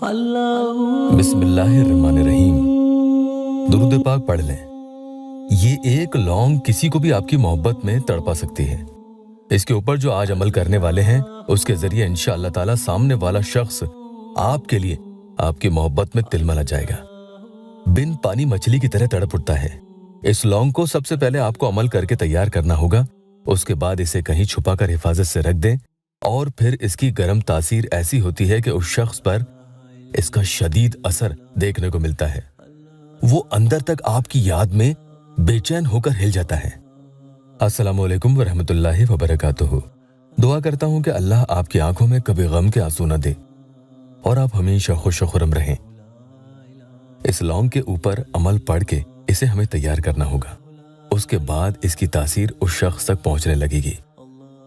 बिस्मिल्लाहिर्रहमानिर्रहीम। दुरूद पाक पढ़ लें। ये एक लौंग किसी को भी आपकी मोहब्बत में तड़पा सकती है। इसके ऊपर जो आज अमल करने वाले हैं उसके जरिए इंशाअल्लाह ताला सामने वाला शख्स आपके लिए आपकी मोहब्बत में तिलमिला जाएगा, बिन पानी मछली की तरह तड़प उठता है। इस लौंग को सबसे पहले आपको अमल करके तैयार करना होगा। उसके बाद इसे कहीं छुपाकर हिफाजत से रख दें और फिर इसकी गर्म तासीर ऐसी होती है कि उस शख्स पर इसका शदीद असर देखने को मिलता है। वो अंदर तक आपकी याद में बेचैन होकर हिल जाता है। अस्सलामु अलैकुम वरहमतुल्लाहि वबरकातुहू। दुआ करता हूँ कि अल्लाह आपकी आंखों में कभी गम के आंसू न दे और आप हमेशा खुश खुरम रहें। इस लौंग के ऊपर अमल पढ़ के इसे हमें तैयार करना होगा। उसके बाद इसकी तासीर उस शख्स तक पहुंचने लगेगी।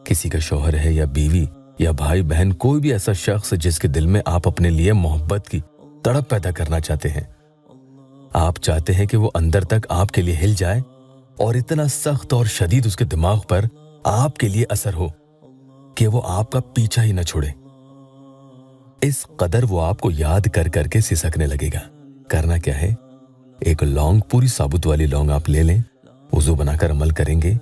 किसी का शौहर है या बीवी या भाई बहन, कोई भी ऐसा शख्स जिसके दिल में आप अपने लिए मोहब्बत की तड़प पैदा करना चाहते हैं। आप चाहते हैं कि वो अंदर तक आपके लिए हिल जाए और इतना सख्त और शदीद उसके दिमाग पर आपके लिए असर हो कि वो आपका पीछा ही न छोड़े। इस कदर वो आपको याद कर करके सिसकने लगेगा। करना क्या है, एक लौंग, पूरी साबुत वाली लौंग आप ले लें, वुज़ू बनाकर अमल करेंगे।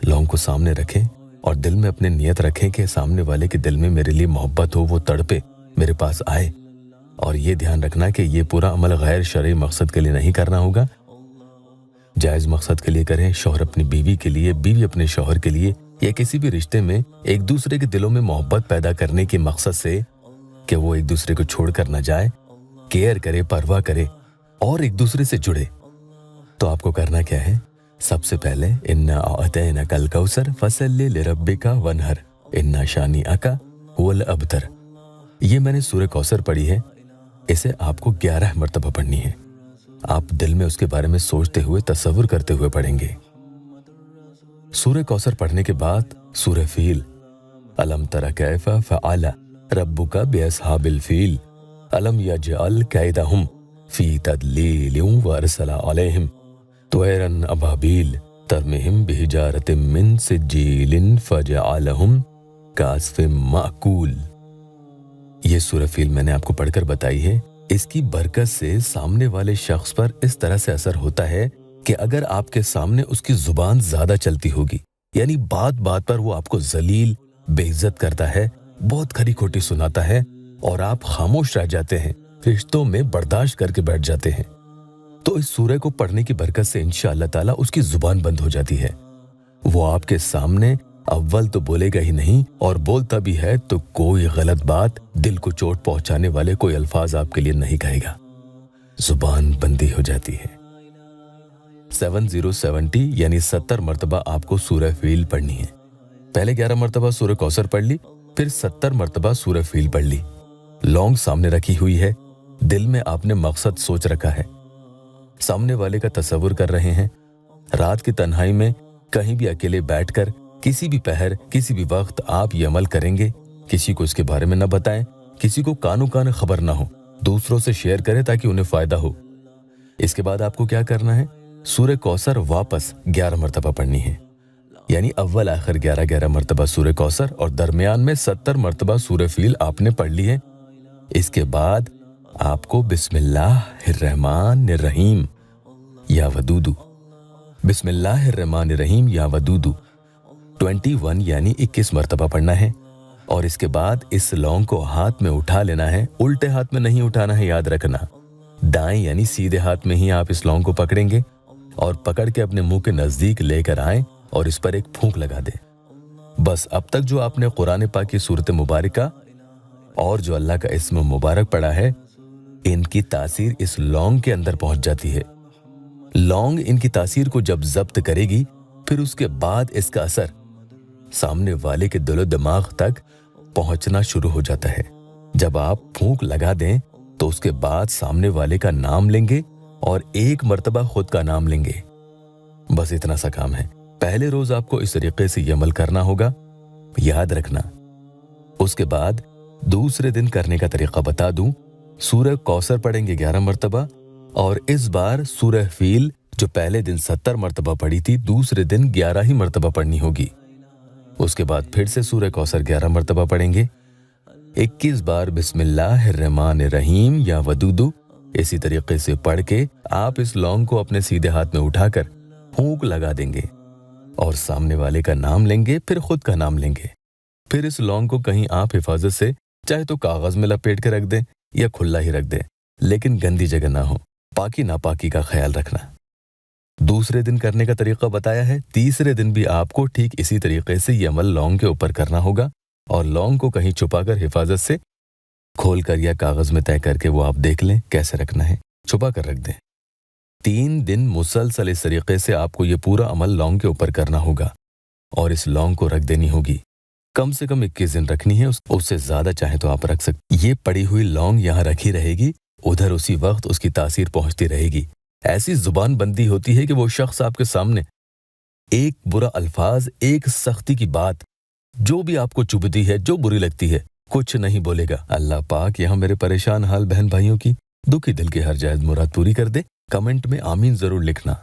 लौंग को सामने रखें और दिल में अपने नियत रखें कि सामने वाले के दिल में मेरे लिए मोहब्बत हो, वो तड़पे, मेरे पास आए। और ये ध्यान रखना कि ये पूरा अमल गैर शरई मकसद के लिए नहीं करना होगा, जायज़ मकसद के लिए करें। शौहर अपनी बीवी के लिए, बीवी अपने शौहर के लिए, या किसी भी रिश्ते में एक दूसरे के दिलों में मोहब्बत पैदा करने के मकसद से कि वो एक दूसरे को छोड़कर न जाए, केयर करे, परवाह करे और एक दूसरे से जुड़े। तो आपको करना क्या है, सबसे पहले इन्ना अअतैनकल कौसर फसल्लि लिरब्बिका वनहर इन्ना शानिअका हुवल अबतर। ये मैंने सूरह कौसर पढ़ी है। इसे आपको 11 मरतबा पढ़नी है। आप दिल में उसके बारे में सोचते हुए, तसव्वुर करते हुए पढ़ेंगे। सूरह कौसर पढ़ने के बाद सूरह फील, अलम तरा कैफा फअला रब्बुका बिअस्हाबिल फील अलम यजअल कैदहुम फी तदलीलिन व अरसला अलैहिम तुयरन अबाबील तरमिहिम बिहिजारतिम मिन सिज्जीलिन फजअलहुम कास्फिम माकूल। ये सूरह फील मैंने आपको पढ़कर बताई है। इसकी बरकत से सामने वाले शख्स पर इस तरह से असर होता है कि अगर आपके सामने उसकी जुबान ज्यादा चलती होगी, यानी बात बात पर वो आपको जलील, बेइज्जत करता है, बहुत खरी खोटी सुनाता है और आप खामोश रह जाते हैं, रिश्तों में बर्दाश्त करके बैठ जाते हैं, तो इस सूरह को पढ़ने की बरकत से इंशाअल्लाह ताला उसकी जुबान बंद हो जाती है। वो आपके सामने अव्वल तो बोलेगा ही नहीं, और बोलता भी है तो कोई गलत बात, दिल को चोट पहुंचाने वाले कोई अल्फाज आपके लिए नहीं कहेगा। जुबान बंदी हो जाती है। 70 यानी 70 मरतबा आपको सूरह फील पढ़नी है। पहले 11 मरतबा सूरह कौसर पढ़ ली, फिर 70 मरतबा सूरह फील पढ़ ली। लौंग सामने रखी हुई है, दिल में आपने मकसद सोच रखा है, सामने वाले का तसव्वुर कर रहे हैं। रात की तन्हाई में कहीं भी अकेले बैठकर किसी भी पहर, किसी भी वक्त आप ये अमल करेंगे। किसी को इसके बारे में न बताएं, किसी को कानो कान खबर ना हो, दूसरों से शेयर करें ताकि उन्हें फायदा हो। इसके बाद आपको क्या करना है, सूरह कौसर वापस 11 मरतबा पढ़नी है, यानी अव्वल आखिर 11 मरतबा सूरह कौसर और दरमियान में 70 मरतबा सूरह फील आपने पढ़ ली है। इसके बाद आपको बिस्मिल्लाहिर्रहमानिर्रहीम या वदूदू, बिस्मिल्लाहिर्रहमानिर्रहीम या वदूदू 21 यानी 21 मरतबा पढ़ना है। और इसके बाद इस लौंग को हाथ में उठा लेना है। उल्टे हाथ में नहीं उठाना है, याद रखना। दाएं यानी सीधे हाथ में ही आप इस लौंग को पकड़ेंगे और पकड़ के अपने मुंह के नजदीक लेकर आएं और इस पर एक फूंक लगा दें। बस अब तक जो आपने कुरान पाक की सूरत मुबारका और जो अल्लाह का इस्म मुबारक पढ़ा है, इनकी तासीर इस लौंग के अंदर पहुंच जाती है। लौंग इनकी तासीर को जब जब्त करेगी, फिर उसके बाद इसका असर सामने वाले के दिलो दिमाग तक पहुंचना शुरू हो जाता है। जब आप फूंक लगा दें तो उसके बाद सामने वाले का नाम लेंगे और 1 मरतबा खुद का नाम लेंगे। बस इतना सा काम है। पहले रोज आपको इस तरीके से ये अमल करना होगा, याद रखना। उसके बाद दूसरे दिन करने का तरीका बता दूं। सूरह कौसर पढ़ेंगे 11 मरतबा और इस बार सूरह फील जो पहले दिन 70 मरतबा पढ़ी थी, दूसरे दिन 11 ही मरतबा पढ़नी होगी। उसके बाद फिर से सूरह कौसर 11 मरतबा पढ़ेंगे 21 बार बिस्मिल्लाहिर्रहमानिर्रहीम या वदूदू इसी तरीके से पढ़ के आप इस लौंग को अपने सीधे हाथ में उठाकर फूंक लगा देंगे और सामने वाले का नाम लेंगे, फिर खुद का नाम लेंगे। फिर इस लौंग को कहीं आप हिफाजत से चाहे तो कागज में लपेट के रख दें या खुला ही रख दें, लेकिन गंदी जगह ना हो। पाकी नापाकी का ख्याल रखना। दूसरे दिन करने का तरीका बताया है। तीसरे दिन भी आपको ठीक इसी तरीके से ये अमल लौंग के ऊपर करना होगा और लौंग को कहीं छुपाकर हिफाजत से खोल कर या कागज में तय करके वो आप देख लें कैसे रखना है, छुपा कर रख दें। 3 दिन मुसलसल इस तरीके से आपको ये पूरा अमल लौंग के ऊपर करना होगा और इस लौंग को रख देनी होगी। कम से कम 21 दिन रखनी है, उससे ज्यादा चाहे तो आप रख सकते। ये पड़ी हुई लौंग यहाँ रखी रहेगी, उधर उसी वक्त उसकी तासीर पहुंचती रहेगी। ऐसी जुबान बंदी होती है कि वो शख्स आपके सामने एक बुरा अल्फाज, एक सख्ती की बात, जो भी आपको चुभती है, जो बुरी लगती है, कुछ नहीं बोलेगा। अल्लाह पाक यहाँ मेरे परेशान हाल बहन भाइयों की दुखी दिल की हर जायज मुराद पूरी कर दे। कमेंट में आमीन जरूर लिखना।